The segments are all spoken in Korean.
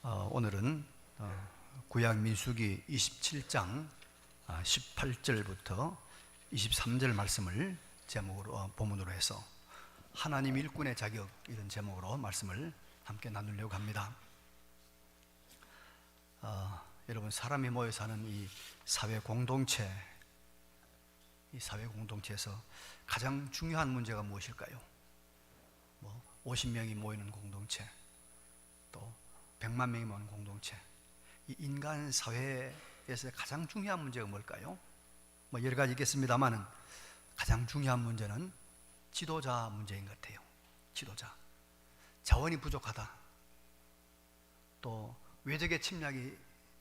오늘은 구약 민수기 27장 18절부터 23절 말씀을 제목으로 본문으로 해서 하나님 일꾼의 자격, 이런 제목으로 말씀을 함께 나누려고 합니다. 여러분, 사람이 모여 사는 이 사회 공동체, 이 사회 공동체에서 가장 중요한 문제가 무엇일까요? 50명이 모이는 공동체, 또 100만 명이 모이는 공동체, 이 인간 사회에서 가장 중요한 문제가 뭘까요? 여러 가지 있겠습니다만은 가장 중요한 문제는 지도자 문제인 것 같아요. 지도자. 자원이 부족하다, 또 외적의 침략이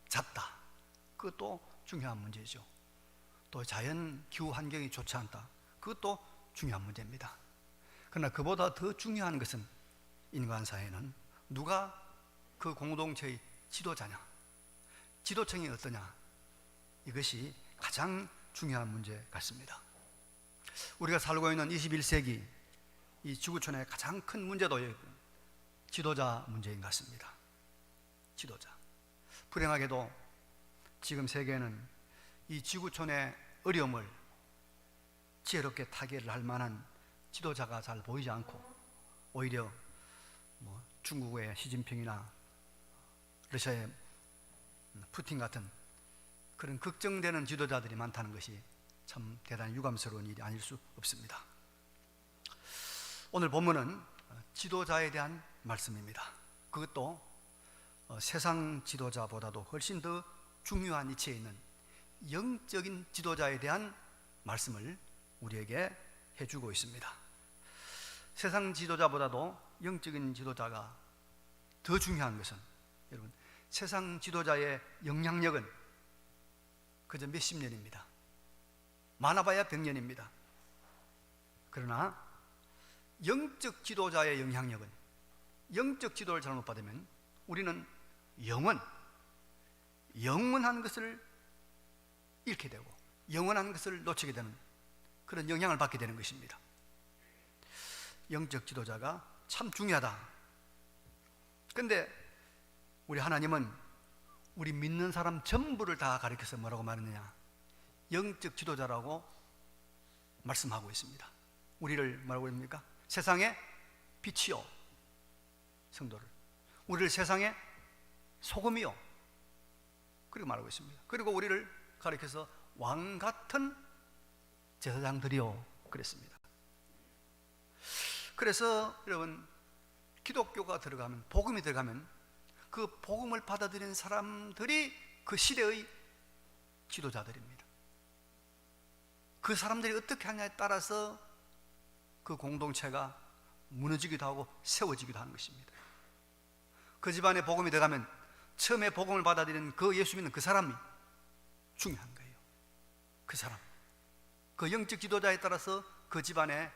잦다, 그것도 중요한 문제죠. 또 자연 기후 환경이 좋지 않다, 그것도 중요한 문제입니다. 그러나 그보다 더 중요한 것은 인간 사회는 누가 그 공동체의 지도자냐, 지도층이 어떠냐, 이것이 가장 중요한 문제 같습니다. 우리가 살고 있는 21세기 이 지구촌의 가장 큰 문제도 지도자 문제인 것 같습니다. 지도자. 불행하게도 지금 세계는 이 지구촌의 어려움을 지혜롭게 타개를 할 만한 지도자가 잘 보이지 않고, 오히려 중국의 시진핑이나 러시아의 푸틴 같은 그런 걱정되는 지도자들이 많다는 것이 참 대단히 유감스러운 일이 아닐 수 없습니다. 오늘 본문은 지도자에 대한 말씀입니다. 그것도 세상 지도자보다도 훨씬 더 중요한 위치에 있는 영적인 지도자에 대한 말씀을 우리에게 해주고 있습니다. 세상 지도자보다도 영적인 지도자가 더 중요한 것은, 여러분, 세상 지도자의 영향력은 그저 몇십 년입니다. 많아봐야 100년입니다. 그러나 영적 지도자의 영향력은, 영적 지도를 잘못 받으면 우리는 영원한 것을 잃게 되고 영원한 것을 놓치게 되는 그런 영향을 받게 되는 것입니다. 영적 지도자가 참 중요하다. 그런데 우리 하나님은 우리 믿는 사람 전부를 다 가리켜서 뭐라고 말했느냐? 영적 지도자라고 말씀하고 있습니다. 우리를 뭐라고 합니까? 세상의 빛이요, 성도를. 우리를 세상의 소금이요, 그렇게 말하고 있습니다. 그리고 우리를 가리켜서 왕 같은 제사장들이요, 그랬습니다. 그래서 여러분, 기독교가 들어가면, 복음이 들어가면 그 복음을 받아들인 사람들이 그 시대의 지도자들입니다. 그 사람들이 어떻게 하냐에 따라서 그 공동체가 무너지기도 하고 세워지기도 하는 것입니다. 그 집안에 복음이 들어가면 처음에 복음을 받아들인 그 예수 믿는 그 사람이 중요한 거예요. 그 사람, 그 영적 지도자에 따라서 그 집안의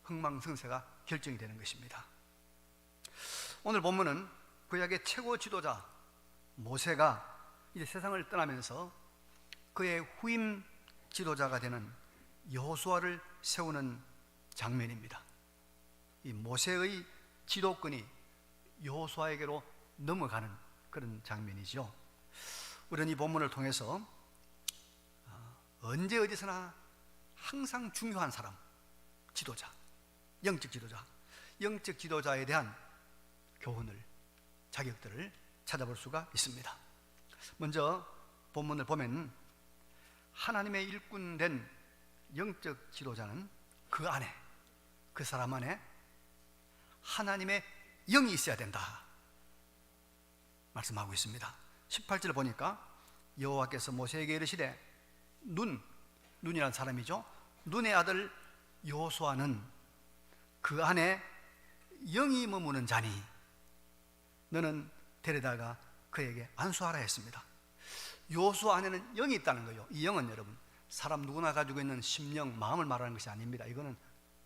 흥망성쇠가 결정이 되는 것입니다. 오늘 본문은 구약의 최고 지도자 모세가 이제 세상을 떠나면서 그의 후임 지도자가 되는 여호수아를 세우는 장면입니다. 이 모세의 지도권이 여호수아에게로 넘어가는 그런 장면이죠. 우리는 이 본문을 통해서 언제 어디서나 항상 중요한 사람, 지도자, 영적 지도자, 영적 지도자에 대한 교훈을, 자격들을 찾아볼 수가 있습니다. 먼저 본문을 보면 하나님의 일꾼된 영적 지도자는 그 안에, 그 사람 안에 하나님의 영이 있어야 된다 말씀하고 있습니다. 18절 보니까 여호와께서 모세에게 이르시되, 눈이란 사람이죠. 눈의 아들 여호수아는 그 안에 영이 머무는 자니 너는 데려다가 그에게 안수하라 했습니다. 여호수아 안에는 영이 있다는 거예요. 이 영은 여러분, 사람 누구나 가지고 있는 심령, 마음을 말하는 것이 아닙니다. 이거는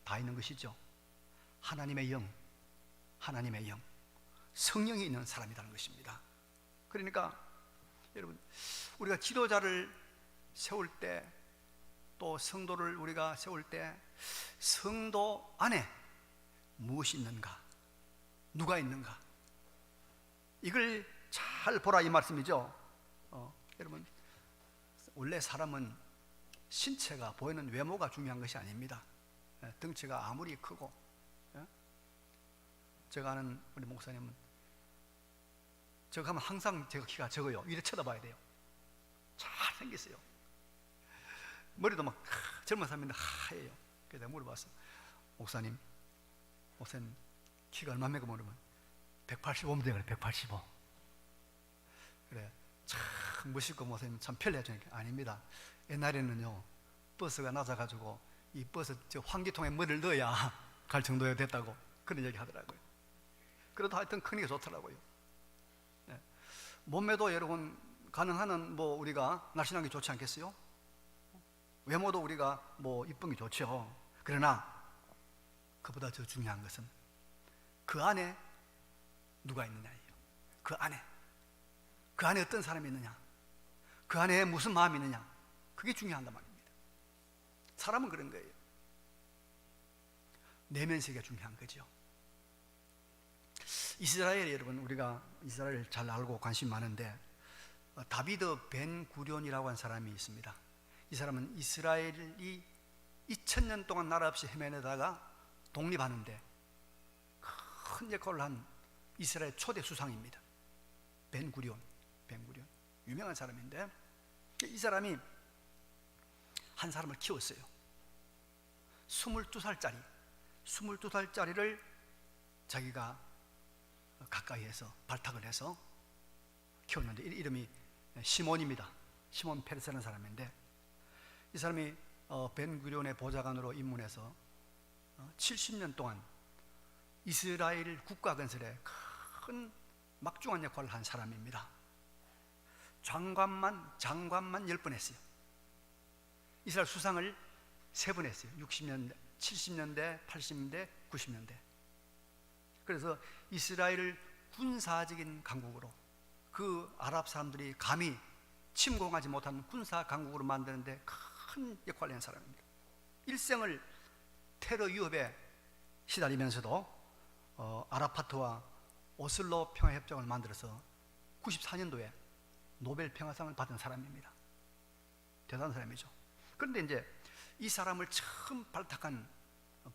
다 있는 것이죠. 하나님의 영, 하나님의 영, 성령이 있는 사람이라는 것입니다. 그러니까 여러분, 우리가 지도자를 세울 때, 또 성도를 우리가 세울 때 성도 안에 무엇이 있는가, 누가 있는가, 이걸 잘 보라 이 말씀이죠. 여러분, 원래 사람은 신체가 보이는 외모가 중요한 것이 아닙니다. 덩치가 아무리 크고, 제가 아는 우리 목사님은 제가 가면 항상 제가 키가 적어요. 이래 쳐다봐야 돼요. 잘 생겼어요. 머리도 막 젊은 사람인데 하얘요. 그래서 내가 물어봤어. 목사님 키가 얼마입니까? 물으면 185면 돼요. 185. 그래, 참 멋있고 목사님 참 편리하시니까. 아닙니다. 옛날에는요, 버스가 낮아가지고 이 버스 저 환기통에 머리를 넣어야 갈 정도가 됐다고 그런 얘기 하더라고요. 그래도 하여튼 크니까 좋더라고요. 네. 몸매도 여러분 가능한 뭐 우리가 날씬한 게 좋지 않겠어요? 외모도 우리가 뭐 이쁜 게 좋죠. 그러나 그보다 더 중요한 것은 그 안에 누가 있느냐예요. 그 안에 어떤 사람이 있느냐, 그 안에 무슨 마음이 있느냐, 그게 중요하단 말입니다. 사람은 그런 거예요. 내면 세계가 중요한 거죠. 이스라엘, 여러분 우리가 이스라엘 잘 알고 관심 많은데 다비드 벤 구리온이라고 하는 사람이 있습니다. 이 사람은 이스라엘이 2000년 동안 나라 없이 헤매내다가 독립하는데 큰 역할을 한 이스라엘 초대 수상입니다. 벤 구리온 유명한 사람인데, 이 사람이 한 사람을 키웠어요. 22살짜리를 자기가 가까이에서 발탁을 해서 키웠는데, 이름이 시몬입니다. 시몬 페레스라는 사람인데, 이 사람이 벤 구리온의 보좌관으로 입문해서 70년 동안 이스라엘 국가 건설에 큰 막중한 역할을 한 사람입니다. 장관만 10번 했어요. 이스라엘 수상을 3번 했어요. 60년대, 70년대, 80년대, 90년대. 그래서 이스라엘을 군사적인 강국으로, 그 아랍 사람들이 감히 침공하지 못한 군사 강국으로 만드는데 큰 역할을 한 사람입니다. 일생을 테러 위협에 시달리면서도 아라파트와 오슬로 평화협정을 만들어서 94년도에 노벨 평화상을 받은 사람입니다. 대단한 사람이죠. 그런데 이제 이 사람을 처음 발탁한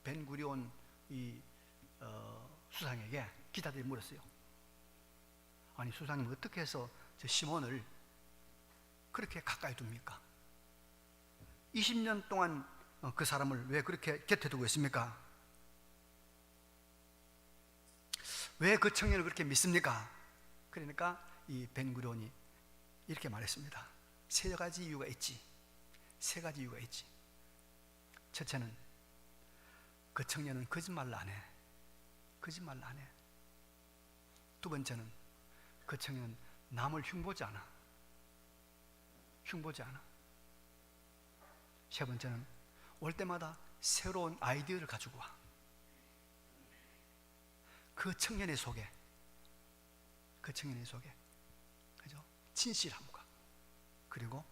벤 구리온 수상에게 기자들이 물었어요. 아니, 수상님 어떻게 해서 저 시몬을 그렇게 가까이 둡니까? 20년 동안 그 사람을 왜 그렇게 곁에 두고 있습니까? 왜 그 청년을 그렇게 믿습니까? 그러니까 이 벤 구리온이 이렇게 말했습니다. 세 가지 이유가 있지. 첫째는 그 청년은 거짓말을 안 해. 두 번째는 그 청년은 남을 흉보지 않아. 세 번째는 올 때마다 새로운 아이디어를 가지고 와. 그 청년의 속에 그죠? 진실함과, 그리고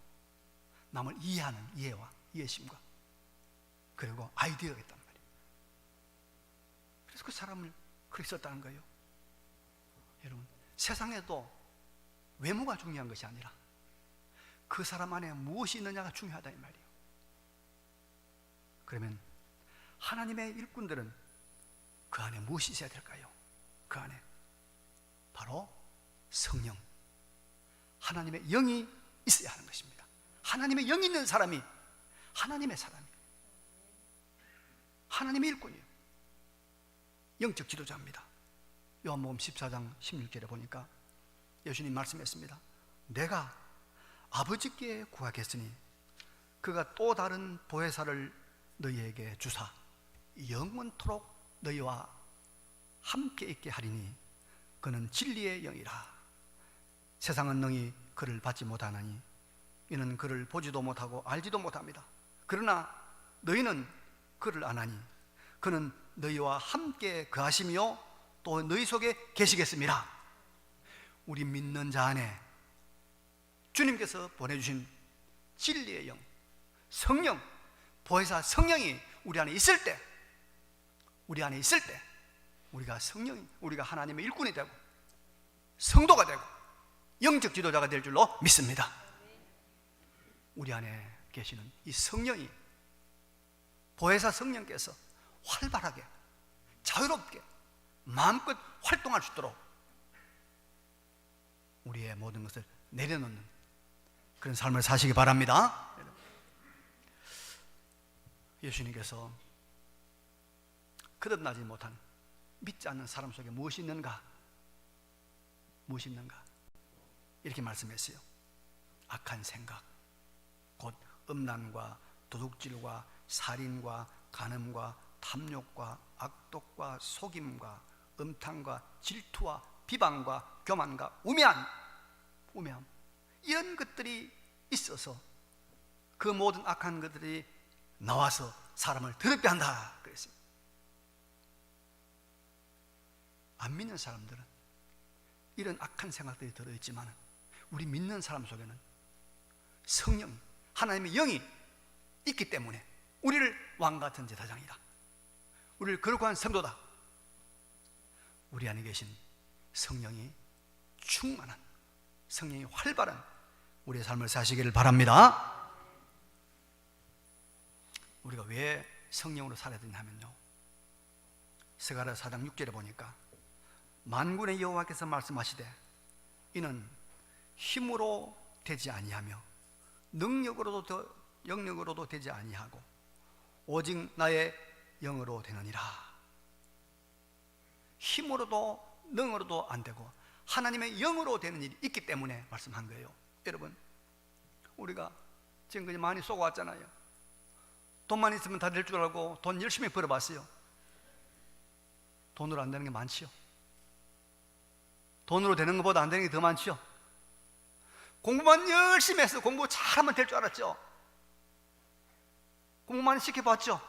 남을 이해하는 이해심과, 그리고 아이디어가 있단 말이에요. 그래서 그 사람을 그렇게 썼다는 거예요. 여러분, 세상에도 외모가 중요한 것이 아니라 그 사람 안에 무엇이 있느냐가 중요하다 이 말이에요. 그러면 하나님의 일꾼들은 그 안에 무엇이 있어야 될까요? 그 안에 바로 성령, 하나님의 영이 있어야 하는 것입니다. 하나님의 영이 있는 사람이 하나님의 사람이에요. 하나님의 일꾼이에요. 영적 지도자입니다. 요한복음 14장 16절에 보니까 예수님 말씀했습니다. 내가 아버지께 구하겠으니 그가 또 다른 보혜사를 너희에게 주사 영원토록 너희와 함께 있게 하리니 그는 진리의 영이라. 세상은 능히 그를 받지 못하나니 이는 그를 보지도 못하고 알지도 못합니다. 그러나 너희는 그를 아나니 그는 너희와 함께 거하시며 또 너희 속에 계시겠습니다. 우리 믿는 자 안에 주님께서 보내주신 진리의 영, 성령, 보혜사 성령이 우리 안에 있을 때 우리가 성령, 우리가 하나님의 일꾼이 되고 성도가 되고 영적 지도자가 될 줄로 믿습니다. 우리 안에 계시는 이 성령이, 보혜사 성령께서 활발하게 자유롭게 마음껏 활동할 수 있도록 우리의 모든 것을 내려놓는 그런 삶을 사시기 바랍니다. 예수님께서 거듭나지 못한 믿지 않는 사람 속에 무엇이 있는가? 무엇이 있는가? 이렇게 말씀했어요. 악한 생각, 곧 음란과 도둑질과 살인과 간음과 탐욕과 악독과 속임과 음탕과 질투와 비방과 교만과 우매함, 이런 것들이 있어서 그 모든 악한 것들이 나와서 사람을 더럽게 한다 그랬어요. 안 믿는 사람들은 이런 악한 생각들이 들어있지만 우리 믿는 사람 속에는 성령, 하나님의 영이 있기 때문에 우리를 왕같은 제사장이다, 우리를 거룩한 성도다, 우리 안에 계신 성령이 충만한, 성령이 활발한 우리의 삶을 사시기를 바랍니다. 우리가 왜 성령으로 살아야 되냐 하면요, 스가랴 4장 6절에 보니까 만군의 여호와께서 말씀하시되 이는 힘으로 되지 아니하며 능력으로도 되지 아니하고 오직 나의 영으로 되느니라. 힘으로도 능으로도 안 되고 하나님의 영으로 되는 일이 있기 때문에 말씀한 거예요. 여러분, 우리가 지금까지 많이 쏘고왔잖아요. 돈만 있으면 다 될 줄 알고 돈 열심히 벌어봤어요. 돈으로 안 되는 게 많지요. 돈으로 되는 것보다 안 되는 게 더 많지요. 공부만 열심히 해서 공부 잘하면 될 줄 알았죠. 공부만 시켜봤죠.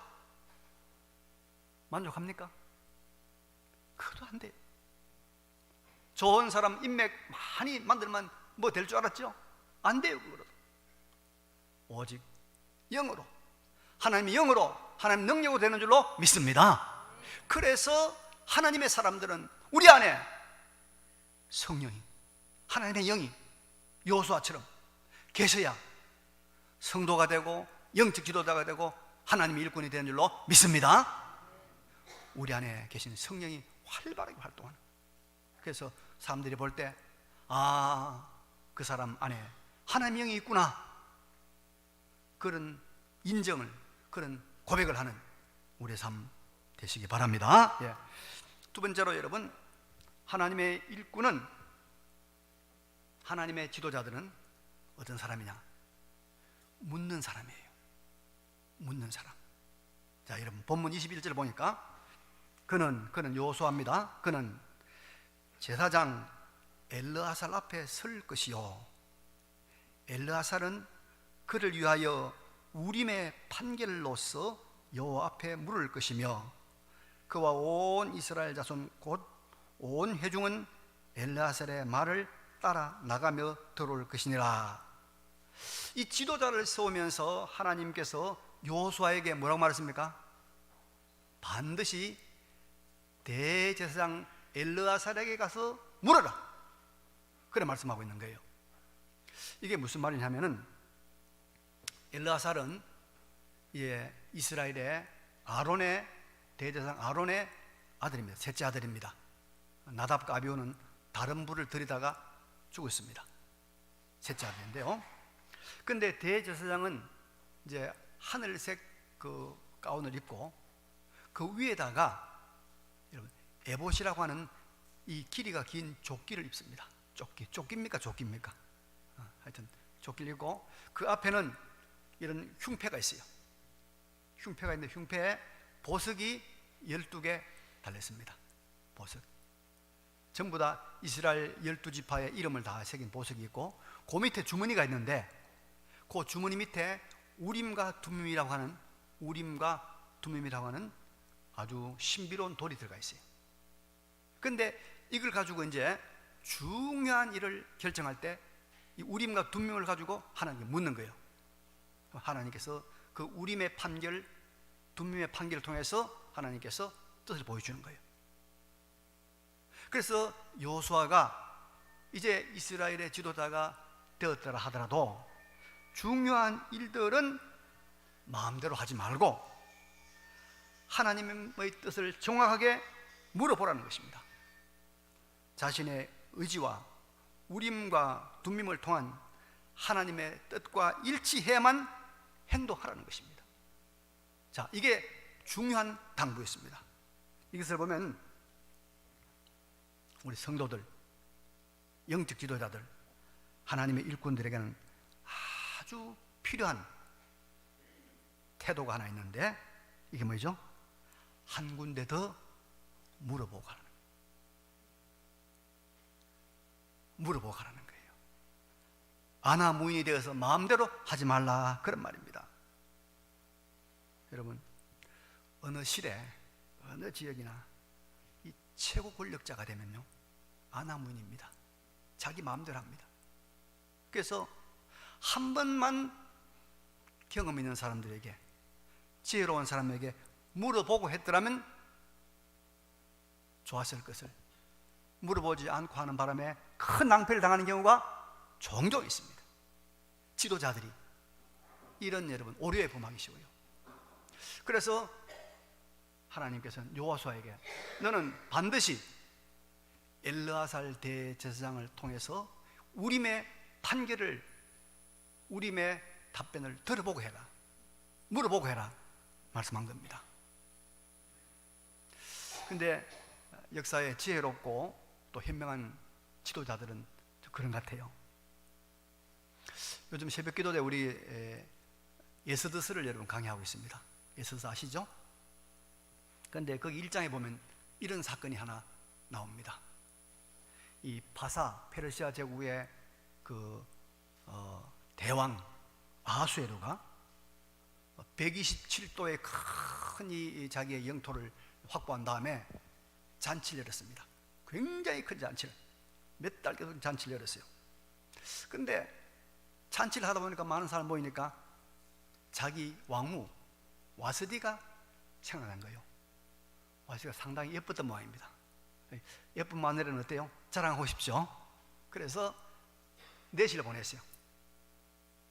만족합니까? 그것도 안 돼요. 좋은 사람 인맥 많이 만들면 뭐 될 줄 알았죠? 안 돼요. 그거로 오직 영으로, 하나님의 영으로, 하나님 능력으로 되는 줄로 믿습니다. 그래서 하나님의 사람들은 우리 안에 성령이, 하나님의 영이 여호수아처럼 계셔야 성도가 되고 영적 지도자가 되고 하나님의 일꾼이 되는 줄로 믿습니다. 우리 안에 계신 성령이 활발하게 활동하는, 그래서 사람들이 볼 때 그 사람 안에 하나님의 영이 있구나, 그런 인정을, 그런 고백을 하는 우리의 삶 되시기 바랍니다. 예. 두 번째로 여러분, 하나님의 일꾼은, 하나님의 지도자들은 어떤 사람이냐? 묻는 사람이에요. 묻는 사람. 자, 여러분 본문 21절 보니까 그는 여호수아입니다. 그는 제사장 엘르아살 앞에 설 것이요, 엘르아살은 그를 위하여 우림의 판결로서 여호와 앞에 물을 것이며 그와 온 이스라엘 자손 곧 온 회중은 엘르아살의 말을 따라 나가며 들어올 것이니라. 이 지도자를 세우면서 하나님께서 여호수아에게 뭐라고 말했습니까? 반드시 대제사장 엘르아살에게 가서 물어라, 그래 말씀하고 있는 거예요. 이게 무슨 말이냐면은, 엘르아살은 이스라엘의 아론의, 대제사장 아론의 아들입니다. 셋째 아들입니다. 나답과 아비후는 다른 불을 들이다가 죽었습니다. 셋째 아들인데요. 근데 대제사장은 이제 하늘색 그 가운을 입고 그 위에다가 여러분 에봇이라고 하는 이 길이가 긴 조끼를 입습니다. 조끼입니까? 하여튼 조끼를 입고 그 앞에는 이런 흉패가 있어요. 흉패가 있는데 흉패에 보석이 12개 달렸습니다. 보석. 전부 다 이스라엘 12지파의 이름을 다 새긴 보석이 있고, 그 밑에 주머니가 있는데 그 주머니 밑에 우림과 둠밈이라고 하는 아주 신비로운 돌이 들어가 있어요. 근데 이걸 가지고 이제 중요한 일을 결정할 때 이 우림과 둠밈을 가지고 하나님께 묻는 거예요. 하나님께서 그 우림의 판결, 둠밈의 판결을 통해서 하나님께서 뜻을 보여주는 거예요. 그래서 여호수아가 이제 이스라엘의 지도자가 되었더라 하더라도 중요한 일들은 마음대로 하지 말고 하나님의 뜻을 정확하게 물어보라는 것입니다. 자신의 의지와 우림과 둠밈을 통한 하나님의 뜻과 일치해야만 행동하라는 것입니다. 자, 이게 중요한 당부였습니다. 이것을 보면 우리 성도들, 영적 지도자들, 하나님의 일꾼들에게는 아주 필요한 태도가 하나 있는데, 이게 뭐죠? 한 군데 더 물어보고 가라는 거예요. 물어보고 가라는 거예요. 아나무인이 되어서 마음대로 하지 말라, 그런 말입니다. 여러분, 어느 시대, 어느 지역이나 이 최고 권력자가 되면요, 아나무인입니다. 자기 마음대로 합니다. 그래서 한 번만 경험 있는 사람들에게, 지혜로운 사람에게 물어보고 했더라면 좋았을 것을 물어보지 않고 하는 바람에 큰 낭패를 당하는 경우가 종종 있습니다. 지도자들이 이런, 여러분, 오류의 범하기시고요. 그래서 하나님께서는 여호수아에게 너는 반드시 엘르아살 대제사장을 통해서 우림의 판결을, 우림의 답변을 들어보고 해라, 물어보고 해라 말씀한 겁니다. 근데 역사에 지혜롭고 또 현명한 지도자들은 그런 것 같아요. 요즘 새벽 기도 때 우리 에스더스를 여러분 강의하고 있습니다. 에스더스 아시죠? 그런데 거기 1장에 보면 이런 사건이 하나 나옵니다. 이 파사, 페르시아 제국의 그 대왕 아하수에로가 127도의 큰 이 자기의 영토를 확보한 다음에 잔치를 열었습니다. 굉장히 큰 잔치를, 몇 달 계속 잔치를 열었어요. 그런데 잔치를 하다 보니까 많은 사람 모이니까 자기 왕후 와스디가 생각난 거예요. 와스디가 상당히 예뻤던 모양입니다. 예쁜 마누라는 어때요? 자랑하고 싶죠? 그래서 내시를 보냈어요.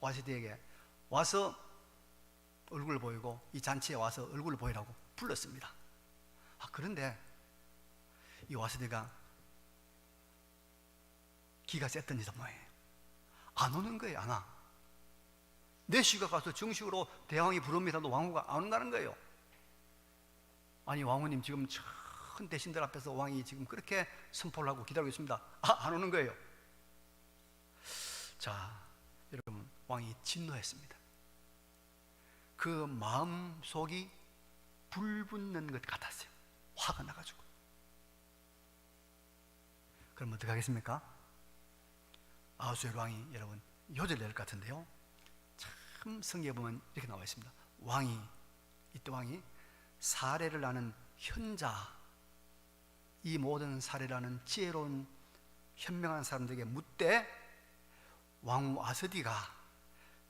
와스디에게 와서 얼굴을 보이고, 이 잔치에 와서 얼굴을 보이라고 불렀습니다. 그런데 이 와스디가 기가 셌던지도 뭐예요? 안 오는 거예요. 안 와. 내시가 가서 정식으로 대왕이 부릅니다도 왕후가 안 온다는 거예요. 아니, 왕후님 지금 큰 대신들 앞에서 왕이 지금 그렇게 선포를 하고 기다리고 있습니다. 안 오는 거예요. 자, 여러분, 왕이 진노했습니다. 그 마음 속이 불붙는 것 같았어요. 화가 나가지고. 그럼 어떻게 하겠습니까? 아하수에로 왕이, 여러분, 요절을 낼 것 같은데요, 참 성경에 보면 이렇게 나와 있습니다. 왕이, 이때 왕이 사례를 아는 현자, 이 모든 사례를 아는 지혜로운 현명한 사람들에게 묻되 왕후 아스디가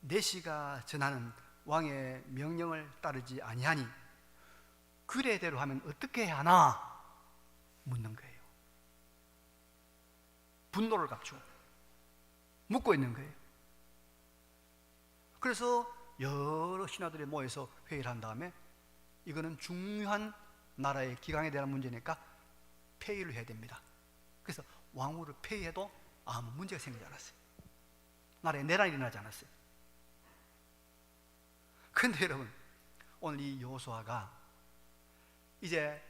내시가 전하는 왕의 명령을 따르지 아니하니 그래대로 하면 어떻게 해야 하나 묻는 거예요. 분노를 감추고 묻고 있는 거예요. 그래서 여러 신하들이 모여서 회의를 한 다음에 이거는 중요한 나라의 기강에 대한 문제니까 폐위를 해야 됩니다. 그래서 왕후를 폐위해도 아무 문제가 생기지 않았어요. 나라에 내란이 일어나지 않았어요. 그런데 여러분, 오늘 이 여호수아가 이제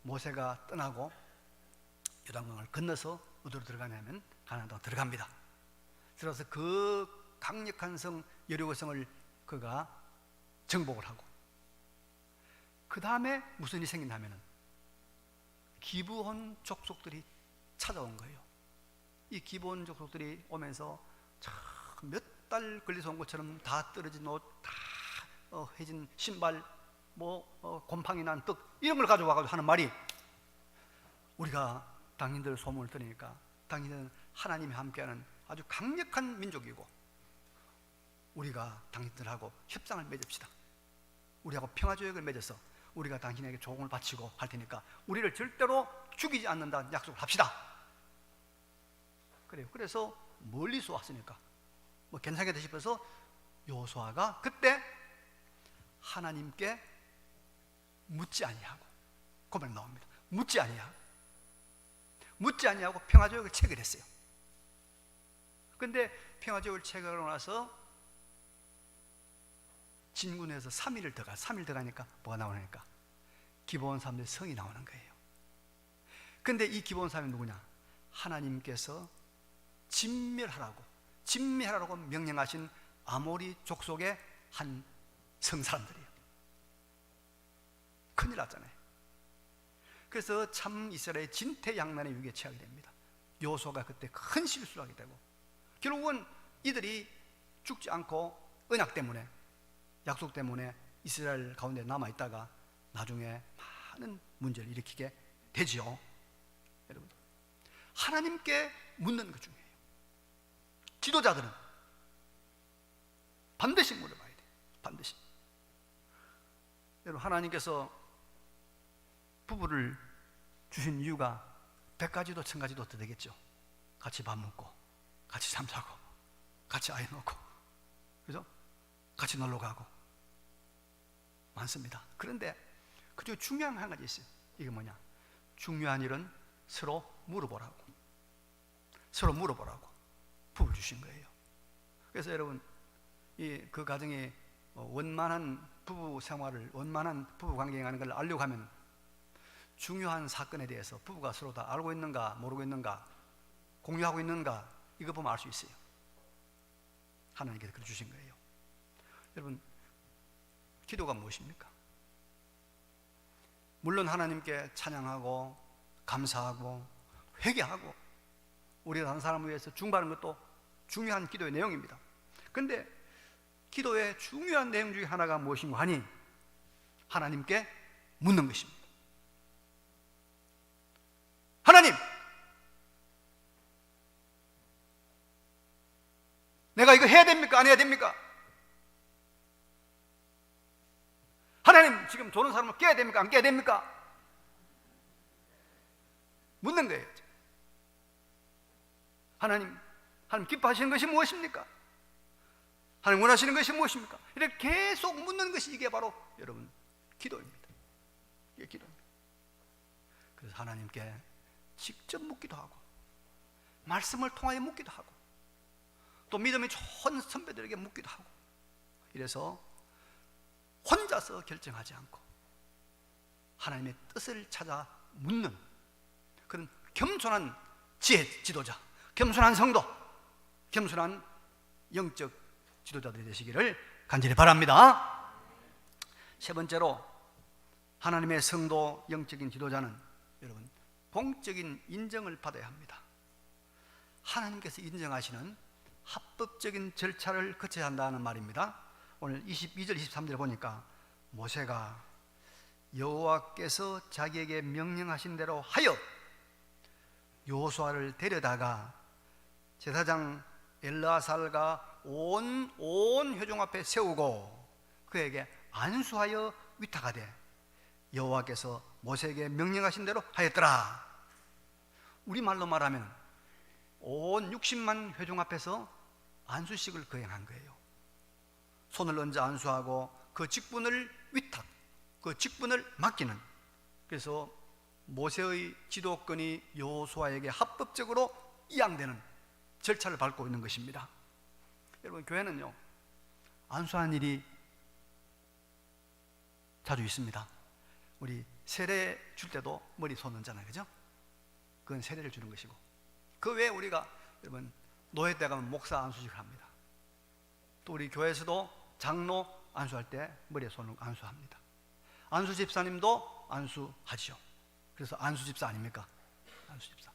모세가 떠나고 요단강을 건너서 어디로 들어가냐면 가나안 땅으로 들어갑니다. 들어서 그 강력한 성 여리고성을 그가 정복을 하고, 그 다음에 무슨 일이 생긴다면은 기브온 족속들이 찾아온 거예요. 이 기브온 족속들이 오면서 몇 달 걸려서 온 것처럼 다 떨어진 옷, 다 해진 신발, 곰팡이 난 떡, 이런 걸 가져와가지고 하는 말이, 우리가 당신들 소문을 들으니까 당신들은 하나님이 함께하는 아주 강력한 민족이고 우리가 당신들하고 협상을 맺읍시다. 우리하고 평화조약을 맺어서 우리가 당신에게 조공을 바치고 할 테니까 우리를 절대로 죽이지 않는다는 약속을 합시다. 그래요. 그래서 멀리서 왔으니까 뭐 괜찮겠다 싶어서 여호수아가 그때 하나님께 묻지 아니하고, 고백 나옵니다. 묻지 아니하고 평화조약을 체결했어요. 근데 평화조약을 체결하고 나서 진군에서 3일 들어가니까 뭐가 나오니까 기브온 사람들의 성이 나오는 거예요. 근데 이 기브온 사람이 누구냐? 하나님께서 진멸하라고 명령하신 아모리 족속의 한 성사람들이에요. 큰일 났잖아요. 그래서 참 이스라엘의 진퇴양난의 위기에 처하게 됩니다. 여호수아가 그때 큰 실수를 하게 되고, 결국은 이들이 죽지 않고 언약 때문에, 약속 때문에 이스라엘 가운데 남아있다가 나중에 많은 문제를 일으키게 되지요. 여러분, 하나님께 묻는 것 중요해요. 지도자들은 반드시 물어봐야 돼요. 반드시. 여러분, 하나님께서 부부를 주신 이유가 100가지도 1000가지도 더 되겠죠. 같이 밥 먹고, 같이 잠자고, 같이 아이 놓고, 그죠? 같이 놀러 가고 많습니다. 그런데 그중에 중요한 한 가지 있어요. 이게 뭐냐? 중요한 일은 서로 물어보라고 부부를 주신 거예요. 그래서 여러분, 그 가정이 원만한 부부 생활을, 원만한 부부 관계에 가는 걸 알려고 하면 중요한 사건에 대해서 부부가 서로 다 알고 있는가 모르고 있는가, 공유하고 있는가, 이거 보면 알 수 있어요. 하나님께서 그래 주신 거예요. 여러분, 기도가 무엇입니까? 물론 하나님께 찬양하고 감사하고 회개하고 우리가 다른 사람을 위해서 중보하는 것도 중요한 기도의 내용입니다. 그런데 기도의 중요한 내용 중에 하나가 무엇인가 하니 하나님께 묻는 것입니다. 하나님, 내가 이거 해야 됩니까? 안 해야 됩니까? 하나님, 지금 조는 사람을 깨야 됩니까? 안 깨야 됩니까? 묻는 거예요. 하나님 기뻐하시는 것이 무엇입니까? 하나님 원하시는 것이 무엇입니까? 이렇게 계속 묻는 것이, 이게 바로 여러분 기도입니다. 이게 기도입니다. 그래서 하나님께 직접 묻기도 하고, 말씀을 통하여 묻기도 하고, 또 믿음이 좋은 선배들에게 묻기도 하고, 이래서 혼자서 결정하지 않고 하나님의 뜻을 찾아 묻는 그런 겸손한 지도자, 겸손한 성도, 겸손한 영적 지도자들이 되시기를 간절히 바랍니다. 세 번째로, 하나님의 성도, 영적인 지도자는 여러분 공적인 인정을 받아야 합니다. 하나님께서 인정하시는 합법적인 절차를 거쳐야 한다는 말입니다. 오늘 22절 23절 보니까 모세가 여호와께서 자기에게 명령하신 대로 하여 여호수아를 데려다가 제사장 엘르아살과 온 회중 앞에 세우고 그에게 안수하여 위탁하되 여호와께서 모세에게 명령하신 대로 하였더라. 우리말로 말하면 온 60만 회중 앞에서 안수식을 거행한 거예요. 손을 얹어 안수하고 그 직분을 위탁, 그 직분을 맡기는, 그래서 모세의 지도권이 여호수아에게 합법적으로 이양되는 절차를 밟고 있는 것입니다. 여러분, 교회는요 안수하는 일이 자주 있습니다. 우리 세례 줄 때도 머리 손 얹잖아요, 그죠? 그건 세례를 주는 것이고, 그 외에 우리가 여러분 노예 때 가면 목사 안수식을 합니다. 또 우리 교회에서도 장로 안수할 때 머리에 손을 안수합니다. 안수 집사님도 안수하지요. 그래서 안수 집사 아닙니까? 안수 집사.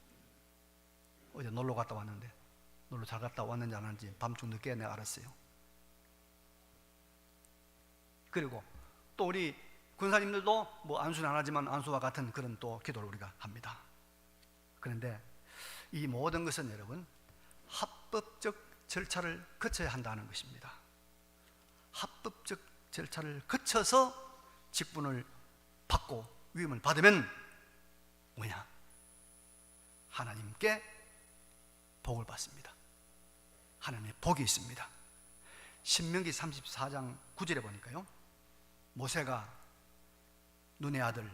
어제 놀러 갔다 왔는데, 놀러 잘 갔다 왔는지 안 왔는지 밤중 늦게 내가 알았어요. 그리고 또 우리 군사님들도 뭐 안수는 안 하지만 안수와 같은 그런 또 기도를 우리가 합니다. 그런데 이 모든 것은 여러분 합법적 절차를 거쳐야 한다는 것입니다. 합법적 절차를 거쳐서 직분을 받고 위임을 받으면 뭐냐? 하나님께 복을 받습니다. 하나님의 복이 있습니다. 신명기 34장 9절에 보니까요, 모세가 눈의 아들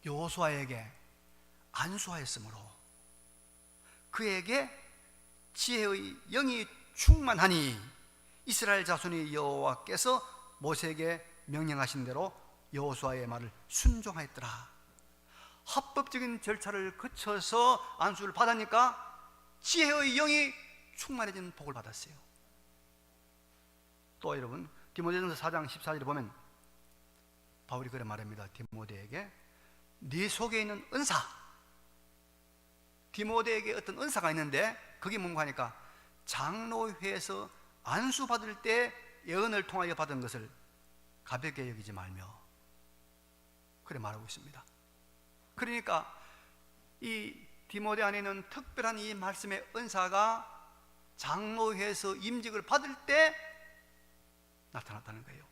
여호수아에게 안수하였으므로 그에게 지혜의 영이 충만하니 이스라엘 자손이 여호와께서 모세에게 명령하신 대로 여호수아의 말을 순종하였더라. 합법적인 절차를 거쳐서 안수를 받으니까 지혜의 영이 충만해진 복을 받았어요. 또 여러분, 디모데전서 4장 14절에 보면 바울이 그래 말합니다. 디모데에게 네 속에 있는 은사, 디모데에게 어떤 은사가 있는데 그게 뭔가 하니까 장로회에서 안수 받을 때 예언을 통하여 받은 것을 가볍게 여기지 말며, 그래 말하고 있습니다. 그러니까 이 디모데 안에 있는 특별한 이 말씀의 은사가 장로회에서 임직을 받을 때 나타났다는 거예요.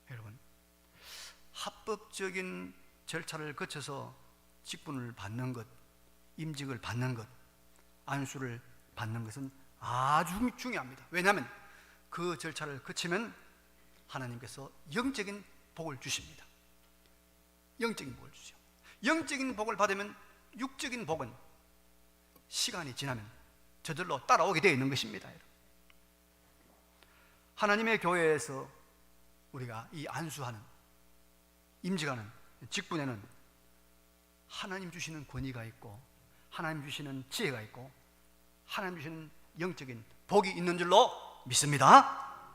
여러분, 합법적인 절차를 거쳐서 직분을 받는 것, 임직을 받는 것, 안수를 받는 것은 아주 중요합니다. 왜냐하면 그 절차를 거치면 하나님께서 영적인 복을 주십니다. 영적인 복을 주죠. 영적인 복을 받으면 육적인 복은 시간이 지나면 저절로 따라오게 되어 있는 것입니다. 하나님의 교회에서 우리가 이 안수하는, 임직하는 직분에는 하나님 주시는 권위가 있고 하나님 주시는 지혜가 있고 하나님 주시는 영적인 복이 있는 줄로 믿습니다.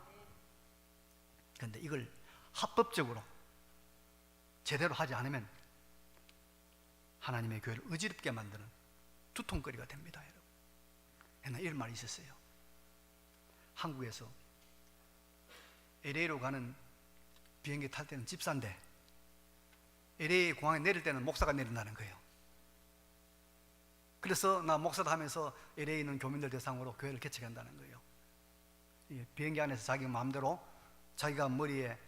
그런데 이걸 합법적으로 제대로 하지 않으면 하나님의 교회를 어지럽게 만드는 두통거리가 됩니다. 여러분, 옛날에 이런 말이 있었어요. 한국에서 LA로 가는 비행기 탈 때는 집사인데 LA 공항에 내릴 때는 목사가 내린다는 거예요. 그래서 나 목사다 하면서 LA에 있는 교민들 대상으로 교회를 개척한다는 거예요. 비행기 안에서 자기 마음대로 자기가 머리에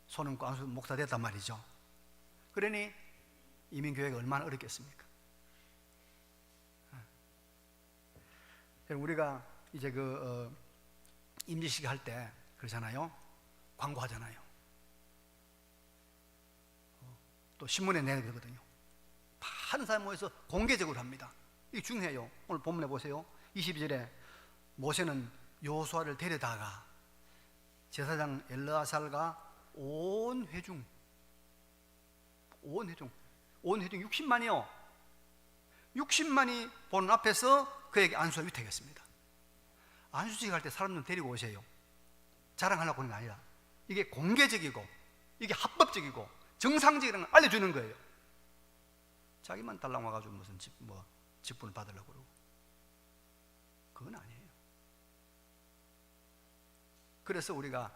손 얹고 안수 목사 됐단 말이죠. 그러니 이민교회가 얼마나 어렵겠습니까? 우리가 이제 임직식 할 때 그러잖아요. 광고하잖아요. 또 신문에 내거든요. 많은 사람 모여서 공개적으로 합니다. 이게 중요해요. 오늘 본문에 보세요. 22절에 모세는 여호수아를 데려다가 제사장 엘르아살과 온 회중 60만이요. 60만이 보는 앞에서 그에게 안수와 위탁했습니다. 안수식 할 때 사람들 데리고 오세요. 자랑하려고 하는 게 아니라 이게 공개적이고 이게 합법적이고 정상적이라는 걸 알려주는 거예요. 자기만 달랑 와가지고 무슨 직분을 받으려고 그러고 그건 아니에요. 그래서 우리가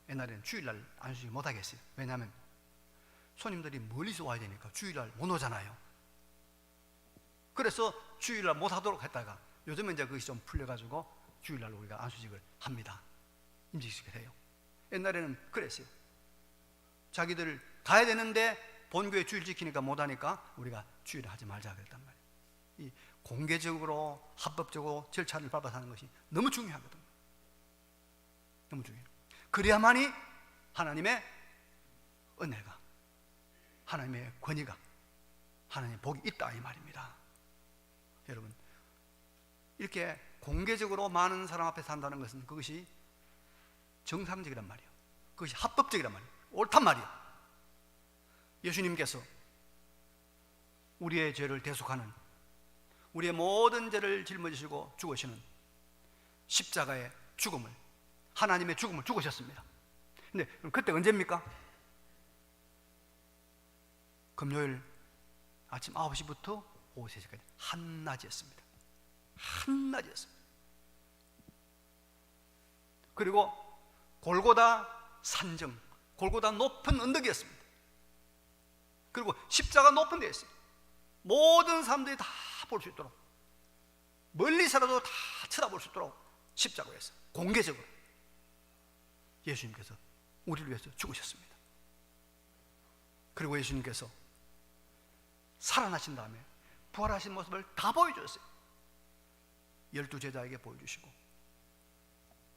옛날에는 주일날 안수식 못 하겠어요. 왜냐하면 손님들이 멀리서 와야 되니까 주일날 못 오잖아요. 그래서 주일날 못 하도록 했다가 요즘은 이제 그것이 좀 풀려가지고 주일날 우리가 안수식을 합니다. 임직식을 해요. 옛날에는 그랬어요. 자기들 가야 되는데 본교회 주일 지키니까 못하니까 우리가 주일을 하지 말자 그랬단 말이에요. 이 공개적으로 합법적으로 절차를 밟아서 하는 것이 너무 중요하거든요. 너무 중요해요. 그래야만이 하나님의 은혜가, 하나님의 권위가, 하나님의 복이 있다 이 말입니다. 여러분, 이렇게 공개적으로 많은 사람 앞에 산다는 것은 그것이 정상적이란 말이에요. 그것이 합법적이란 말이에요. 옳단 말이에요. 예수님께서 우리의 죄를 대속하는, 우리의 모든 죄를 짊어지시고 죽으시는 십자가의 죽음을, 하나님의 죽음을 죽으셨습니다. 근데 그때 언제입니까? 금요일 아침 9시부터 오후 3시까지 한낮이었습니다. 한낮이었습니다. 그리고 골고다 산정, 골고다 높은 언덕이었습니다. 그리고 십자가 높은 데였어요. 모든 사람들이 다 볼 수 있도록, 멀리서라도 다 쳐다볼 수 있도록 십자가에서 공개적으로 예수님께서 우리를 위해서 죽으셨습니다. 그리고 예수님께서 살아나신 다음에 부활하신 모습을 다 보여주셨어요. 12 제자에게 보여주시고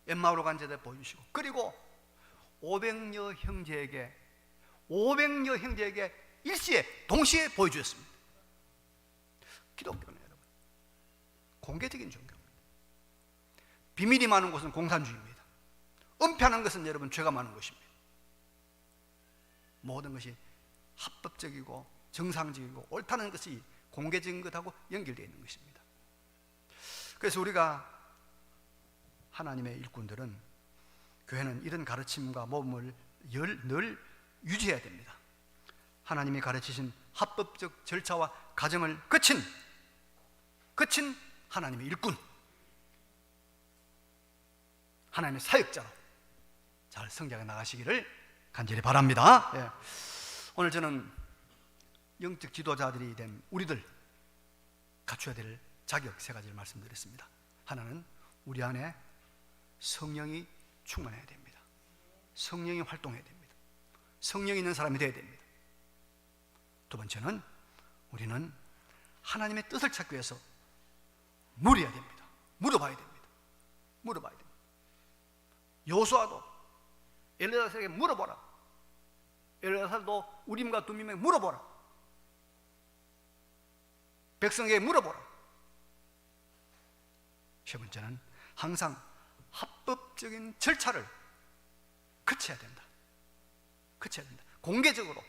엠마오로 간 제자에게 보여주시고 그리고 500여 형제에게 일시에 동시에 보여주셨습니다. 기독교는 여러분 공개적인 종교입니다. 비밀이 많은 곳은 공산주의입니다. 은폐하는 것은 여러분 죄가 많은 것입니다. 모든 것이 합법적이고 정상적이고 옳다는 것이 공개적인 것하고 연결되어 있는 것입니다. 그래서 우리가 하나님의 일꾼들은 교회는 이런 가르침과 모범을 늘 유지해야 됩니다. 하나님이 가르치신 합법적 절차와 과정을 거친 하나님의 일꾼, 하나님의 사역자로 잘 성장해 나가시기를 간절히 바랍니다. 예. 오늘 저는 영적 지도자들이 된 우리들 갖춰야 될 자격 3가지를 말씀드렸습니다. 하나는 우리 안에 성령이 충만해야 됩니다. 성령이 활동해야 됩니다. 성령이 있는 사람이 되어야 됩니다. 2번째는 우리는 하나님의 뜻을 찾기 위해서 물어야 됩니다. 물어봐야 됩니다. 여호수아도 엘르야살에게 물어보라. 엘르야살도 우림과 둠밈에게 물어보라. 백성에게 물어보라. 3번째는 항상 합법적인 절차를 거쳐야 된다. 공개적으로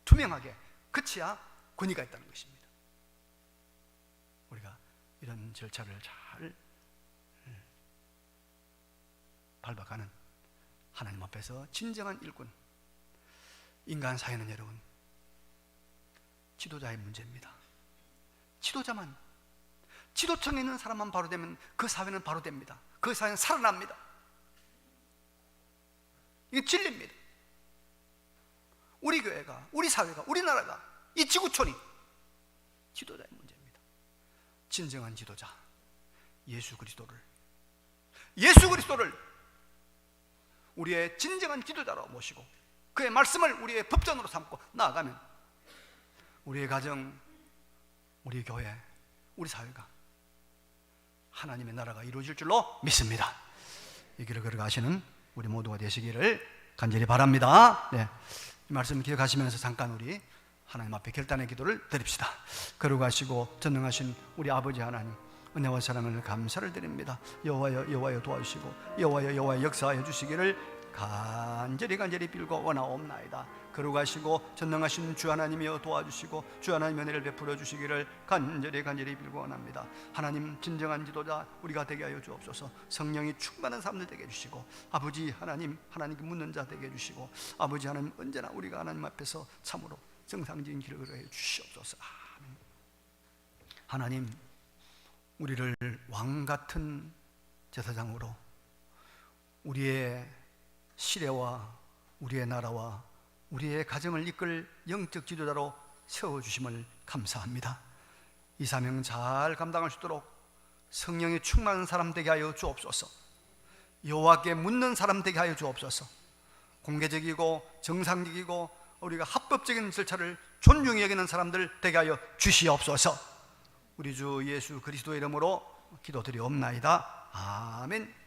투명하게 거쳐야 권위가 있다는 것입니다. 우리가 이런 절차를 잘 밟아가는 하나님 앞에서 진정한 일꾼, 인간 사회는 여러분 지도자의 문제입니다. 지도청에 있는 사람만 바로 되면 그 사회는 바로 됩니다. 그 사회는 살아납니다. 이게 진리입니다. 우리 교회가, 우리 사회가, 우리나라가, 이 지구촌이 지도자의 문제입니다. 진정한 지도자 예수 그리스도를 우리의 진정한 지도자로 모시고 그의 말씀을 우리의 법전으로 삼고 나아가면 우리의 가정, 우리 교회, 우리 사회가 하나님의 나라가 이루어질 줄로 믿습니다. 이 길을 걸어가시는 우리 모두가 되시기를 간절히 바랍니다. 네. 이 말씀 기억하시면서 잠깐 우리 하나님 앞에 결단의 기도를 드립시다. 거룩하시고 전능하신 우리 아버지 하나님, 은혜와 사랑을 감사를 드립니다. 여호와여 도와주시고 여호와여 역사하여 주시기를 간절히 빌고 원하옵나이다. 거룩하시고 전능하신 주 하나님이여 도와주시고 주 하나님 은혜를 베풀어 주시기를 간절히 빌고 원합니다. 하나님 진정한 지도자 우리가 되게 하여 주옵소서. 성령이 충만한 사람들 되게 해주시고 아버지 하나님, 하나님께 묻는 자 되게 해주시고 아버지 하나님 언제나 우리가 하나님 앞에서 참으로 정상적인 길을 걸어 주시옵소서. 아멘. 하나님, 우리를 왕같은 제사장으로 우리의 시대와 우리의 나라와 우리의 가정을 이끌 영적 지도자로 세워주심을 감사합니다. 이 사명 잘 감당할 수 있도록 성령이 충만한 사람 되게 하여 주옵소서. 여호와께 묻는 사람 되게 하여 주옵소서. 공개적이고 정상적이고 우리가 합법적인 절차를 존중히 여기는 사람들 되게 하여 주시옵소서. 우리 주 예수 그리스도의 이름으로 기도드리옵나이다. 아멘.